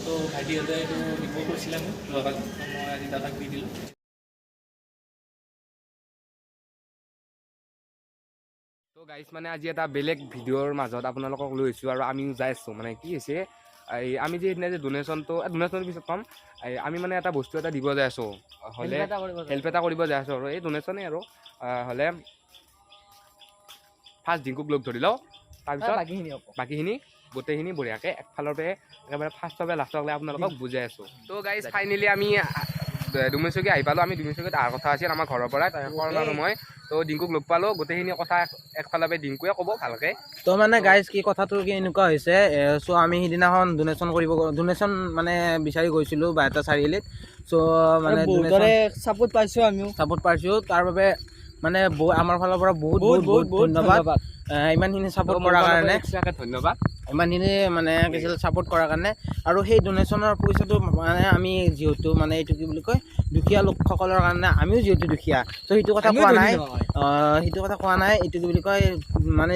তো ভাইটিহঁতে এইটো দিব কৈছিলে মোক যোৱাকালি, মই আজি দাদাক দি দিলোঁ। তো গাইজ মানে আজি এটা বেলেগ ভিডিঅ'ৰ মাজত আপোনালোকক লৈ আহিছোঁ আৰু আমিও যাই আছোঁ। মানে কি হৈছে এই আমি যে সেইদিনা যে ডনেশ্যনৰ পিছত ক'ম, আমি মানে এটা বস্তু এটা দিব যাই আছোঁ, হ'লে হেল্প এটা কৰিব যাই আছোঁ আৰু এই ডনেশ্যনেই আৰু হ'লে ফাৰ্ষ্ট ডিংকুক লগ ধৰি লওঁ, তাৰপিছত বাকীখিনি গোটেইখিনি বঢ়িয়াকৈ একফালৰ পৰা একেবাৰে ফাৰ্ষ্টৰ পৰা লাষ্টলৈকে আপোনালোকক বুজাই আছোঁ। তো গাইজ ফাইনেলি আমি ডুমেচুকী আহি পালোঁ। আমি ডুমেচুকীত অহাৰ কথা আছিল আমাৰ ঘৰৰ পৰা, কৰণ আৰু মই। তো ডিংকুক লগ পালোঁ, গোটেইখিনি কথা একফালৰ পৰা ডিংকুৱে ক'ব ভালকৈ। তো মানে গাইজ কি কথাটো কি এনেকুৱা হৈছে, চ' আমি সিদিনাখন ডনেশ্যন মানে বিচাৰি গৈছিলোঁ বাইহাটা চাৰিআলিত। চ' মানে ছাপোৰ্ট পাইছোঁ, আমিও ছাপোৰ্ট পাইছোঁ, তাৰ বাবে মানে আমাৰ ফালৰ পৰা বহুত বহুত বহুত ধন্যবাদ ইমানখিনি ছাপোৰ্ট কৰাৰ কাৰণে। ধন্যবাদ ইমানখিনি মানে কিছু ছাপোৰ্ট কৰাৰ কাৰণে। আৰু সেই ডনেশ্যনৰ পইচাটো মানে আমি যিহেতু মানে এইটো কি বুলি কয় দুখীয়া লোকসকলৰ কাৰণে, আমিও যিহেতু দুখীয়া, ত' সেইটো কথা কোৱা নাই, এইটো কি বুলি কয় মানে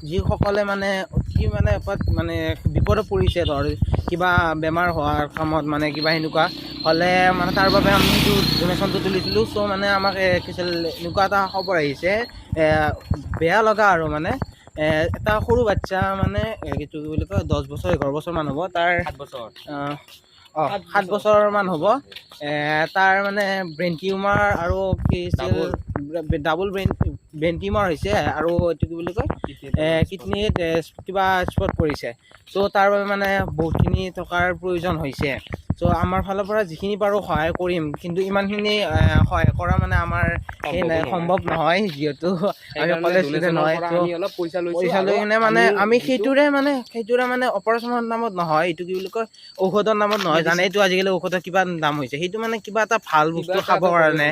যিসকলে মানে অতি মানে বিপদত পৰিছে, ধৰ কিবা বেমাৰ হোৱাৰ কামত মানে কিবা সেনেকুৱা হ'লে মানে তাৰ বাবে আমি সেইটো ডনেশ্যনটো তুলিছিলোঁ। চ' মানে আমাক এনেকুৱা এটা খবৰ আহিছে, বেয়া লগা আৰু মানে এটা সৰু বাচ্ছা মানে এইটো কি বুলি কয় 10 বছৰ 11 বছৰমান হ'ব, তাৰ 7 বছৰমান হ'ব, তাৰ মানে ব্ৰেইন টিউমাৰ আৰু কি ডাবল ব্ৰেইন টিউমাৰ হৈছে, আৰু এইটো কি বুলি কয় কিডনীত কিবা স্পট পৰিছে। চ' তাৰ বাবে মানে বহুতখিনি টকাৰ প্ৰয়োজন হৈছে। চ' আমাৰ ফালৰ পৰা যিখিনি পাৰোঁ সহায় কৰিম, কিন্তু ইমানখিনি সহায় কৰা মানে আমাৰ সম্ভৱ নহয়, যিহেতু আমি কলেজ ষ্টুডেণ্ট নহয়। পইচা লৈ কিনে মানে আমি সেইটোৰে মানে অপাৰেশ্যনৰ নামত নহয়, এইটো কি বুলি কয় ঔষধৰ নামত নহয়, জানেইতো আজিকালি ঔষধৰ কিবা দাম হৈছে, সেইটো মানে কিবা এটা ভাল বস্তু খাবৰ কাৰণে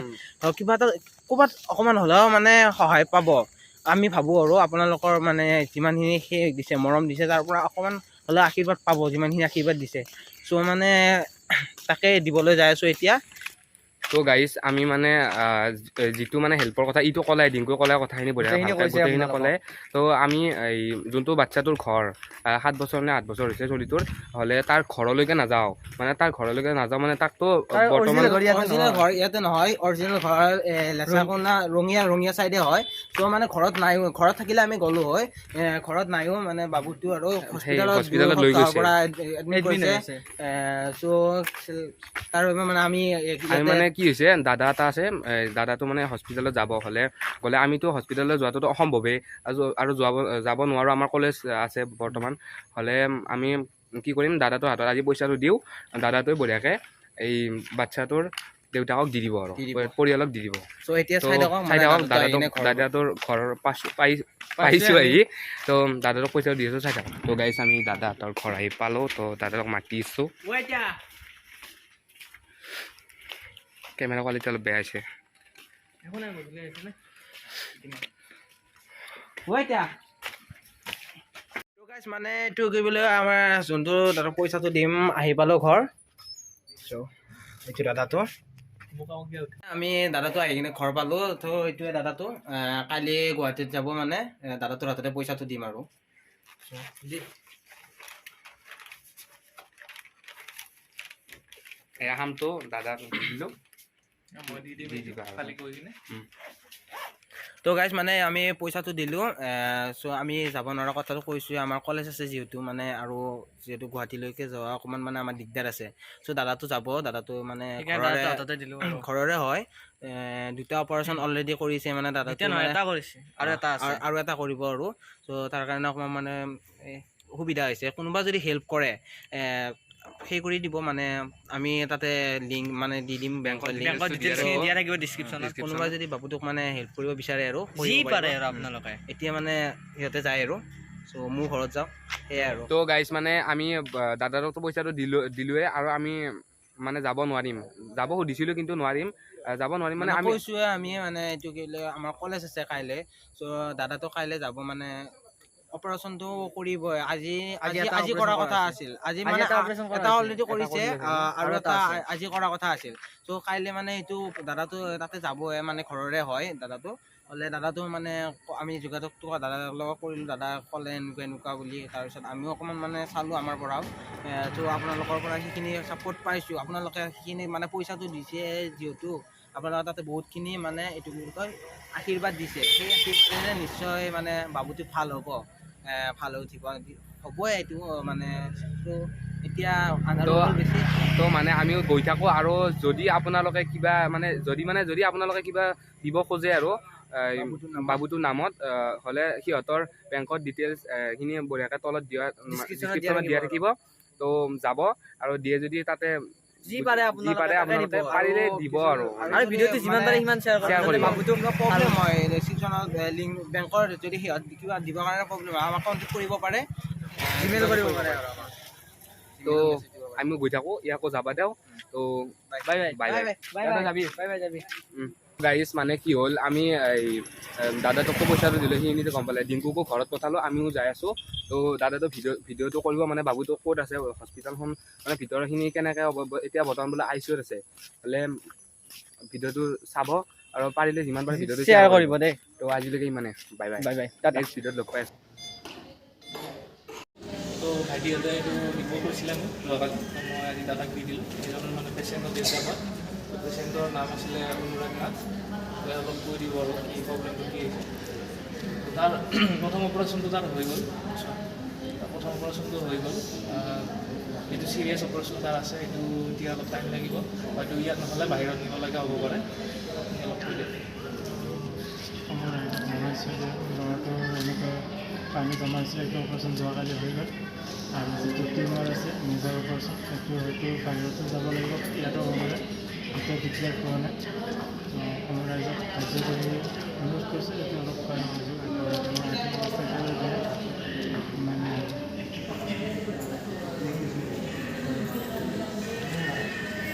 কিবা এটা ক'ৰবাত অকণমান হ'লেও মানে সহায় পাব আমি ভাবোঁ। আৰু আপোনালোকৰ মানে যিমানখিনি সেই দিছে, মৰম দিছে, তাৰ পৰা অকণমান হ'লেও আশীৰ্বাদ পাব, যিমানখিনি আশীৰ্বাদ দিছে। চ' মানে তাকে দিবলৈ যাই আছোঁ এতিয়া। তো গাইজ আমি মানে যিটো মানে হেল্পৰ কথা ইটো ক'লে, ডিংকুৱে ক'লে কথাখিনি গোটেইখিনি ক'লে। তো আমি এই যোনটো বাচ্ছাটোৰ ঘৰ 7 বছৰ নে 8 বছৰ হৈছে চলিটোৰ, হ'লে তাৰ ঘৰলৈকে নাযাওঁ, মানে তাকতো বৰ্তমান অৰিজিনেল ঘৰ ইয়াতে নহয়, অৰিজিনেল ঘৰ লেচাকোনা ৰঙিয়া চাইডে হয়। ত' মানে ঘৰত নাই, ঘৰত থাকিলে আমি গ'লো হয়, ঘৰত নাইও, মানে বাবুটো আৰু হস্পিটেলত লৈ গৈছে পৰা এডমিট কৰিছে। চ' তাৰ বাবে মানে আমি মানে কি হৈছে, দাদা এটা আছে, দাদাটো মানে হস্পিটেলত গ'লে আমিতো হস্পিটেলত যোৱাটোতো অসম্ভৱেই, আৰু যাব নোৱাৰোঁ, আমাৰ কলেজ আছে বৰ্তমান। হ'লে আমি কি কৰিম, দাদাটোৰ হাতত আজি পইচাটো দিওঁ, দাদাটোৱে বঢ়িয়াকৈ এই বাচ্ছাটোৰ দেউতাকক দি দিব আৰু পৰিয়ালক দি দিব। চ' এতিয়া চাই থাকক, দাদাটোৰ ঘৰৰ পাইছোঁ আহি, তো দাদাটোক পইচাটো দি আছোঁ, চাই থাকক। তো গাইছ আমি দাদাহঁতৰ ঘৰ আহি পালোঁ, তো দাদাটোক মাতি আছোঁ। কেমেৰা কোৱালিটি অলপ বেয়া হৈছে। মানে এইটো কি বুলি কয়, আমাৰ যোনটো দাদা পইচাটো দিম আহি পালোঁ ঘৰ। এইটো দাদাটো, আমি দাদাটো আহি কিনে ঘৰ পালোঁ। তো এইটোৱে দাদাটো, কালি গুৱাহাটীত যাব, মানে দাদাটোৰ হাততে পইচাটো দিম আৰু। এয়া কামটো দাদাক দিলোঁ, মই দি দিম কালি গৈ কিনে। তো গাইজ মানে আমি পইচাটো দিলোঁ। চ' আমি যাব নোৱাৰা কথাটো কৈছোঁ, আমাৰ কলেজ আছে যিহেতু, মানে আৰু যিহেতু গুৱাহাটীলৈকে যোৱা অকণমান মানে আমাৰ দিগদাৰ আছে। চ' দাদাটো যাব, দাদাটো মানে ঘৰৰে হয়। 2টা অপাৰেশ্যন অলৰেডি কৰিছে, মানে দাদাটো আৰু এটা কৰিব আৰু। চ' তাৰ কাৰণে অকণমান মানে অসুবিধা হৈছে। কোনোবা যদি হেল্প কৰে সেই কৰি দিব, মানে আমি তাতে লিংক মানে দি দিম, বেংকৰ ডিটেইলছখিনি দিয়া থাকিব ডিছক্ৰিপশ্যনত। কোনোবা যদি বাবুটোক মানে হেল্প কৰিব বিচাৰে আৰু পাৰে আৰু আপোনালোকে, এতিয়া মানে সিহঁতে যায় আৰু। চ' মোৰ ঘৰত যাওঁ, সেয়াই আৰু। তো গাইজ মানে আমি দাদাটোকতো পইচাটো দিলোৱে, আৰু আমি মানে যাব নোৱাৰিম, যাব সুধিছিলোঁ কিন্তু নোৱাৰিম মানে আমি কৈছোঁৱে, আমি মানে এইটো কি আমাৰ কলেজ আছে কাইলৈ। চ' দাদাটো কাইলৈ যাব, মানে অপাৰেশ্যনটো কৰিবই। আজি কৰা কথা আছিল, আজি মানে এটা অলৰেডি কৰিছে, আৰু এটা আজি কৰা কথা আছিল। চ' কাইলৈ মানে এইটো দাদাটো তাতে যাবই, মানে ঘৰৰে হয় দাদাটো। হ'লে দাদাটো মানে আমি যোগাযোগটো দাদাৰ লগত কৰিলোঁ, দাদা ক'লে এনেকুৱা এনেকুৱা বুলি। তাৰপিছত আমিও অকণমান মানে চালোঁ আমাৰ পৰাও, তো আপোনালোকৰ পৰা সেইখিনি ছাপৰ্ট পাইছোঁ। আপোনালোকে সেইখিনি মানে পইচাটো দিছে যিহেতু আপোনালোকৰ তাতে বহুতখিনি মানে এইটো কি বুলি কয় আশীৰ্বাদ দিছে, সেই আশীৰ্বাদেৰে নিশ্চয় মানে বাবুটো ভাল হ'ব, ভাল হৈ উঠিব, হ'বই এইটো মানে। তো এতিয়া আন্ধাৰো হ'ল বেছি। তো মানে আমিও গৈ থাকোঁ, আৰু যদি আপোনালোকে কিবা মানে যদি আপোনালোকে কিবা দিব খোজে আৰু বাবুটোৰ নামত হ'লে সিহঁতৰ বেংকৰ ডিটেইলছ খিনি বঢ়িয়াকৈ তলত ডিছক্ৰিপশ্যনত দিয়া থাকিব। তো যাব, আৰু দিয়ে যদি তাতে যি পাৰে আপোনালোকে পাৰিলে দিব, আৰু ভিডিঅ'টো যিমান পাৰে সিমান শ্বেয়াৰ কৰিব। বাবুটো কিবা প্ৰব্লেম হয় ৰেজিষ্ট্ৰেশ্যনত লিংক বেংকৰ যদি সিহঁত কিবা দিবৰ কাৰণে প্ৰব্লেম হয় আমাক কণ্টেক্ট কৰিব পাৰে, জিমেইল কৰিব পাৰে আৰু আমাক। তো আমি গৈ থাকোঁ, ইয়াকো যাবা দিওঁ। তো বাই বাই যাবি যাবি। গাইজ মানে কি হ'ল, আমি এই দাদাটোকো পইচাটো দিলোঁ, সি নিজে গম পালে। ডিংকুকো ঘৰত পঠালোঁ, আমিও যাই আছোঁ। তো দাদাটো ভিডিঅ'টো কৰিব মানে বাবুটো ক'ত আছে, হস্পিটেলখন মানে ভিতৰখিনি কেনেকৈ হ'ব, এতিয়া বৰ্তমান বোলে ICUত আছে। হ'লে ভিডিঅ'টো চাব, আৰু পাৰিলে যিমান পাৰে ভিডিঅ'টো শ্বেয়াৰ কৰিব দেই। তো আজিলৈকে ইমানে, বাই বাই। নেক্সট ভিডিঅ'ত লগ পাই আছোঁ। তো ভাইটিহঁতে এইটো দিব কৈছিলে মোক যোৱাকালি, তো মই আজি দাদাক দি দিলোঁ। এজন মানে পেচেণ্টৰ দেউতাক হয়, তো পেচেণ্টৰ নাম আছিলে অনুৰাগ নাথ। অলপ কৈ দিব আৰু কি প্ৰব্লেমটো কি হৈছে। তাৰ প্ৰথম অপাৰেশ্যনটো তাৰ হৈ গ'ল, প্ৰথম অপাৰেশ্যনটো হৈ গ'ল। যিটো চিৰিয়াছ অপাৰেশ্যন তাৰ আছে, সেইটো এতিয়া অলপ টাইম লাগিব, হয়তো ইয়াত নহ'লে বাহিৰত নিব লগা হ'ব পাৰে। আপুনি অলপ কৈ দিয়ক। জনাইছোঁ যে ল'ৰাটোৰ এনেকৈ পানী জমা হৈছিলে, এইটো অপাৰেশ্যন যোৱাকালি হৈ গ'ল। আৰু যিটো টিউমাৰ আছে মেজৰ অপাৰেশ্যন, সেইটো হয়তো বাহিৰতো যাব লাগিব, ইয়াতো হ'ব পাৰে, এতিয়া ডিক্লেয়াৰ কৰা নাই। কোনো ৰাইজক সাহায্য কৰি অনুৰোধ কৰিছোঁ, এইটো অলপ আৰ্থিক অৱস্থাটো বেয়া, মানে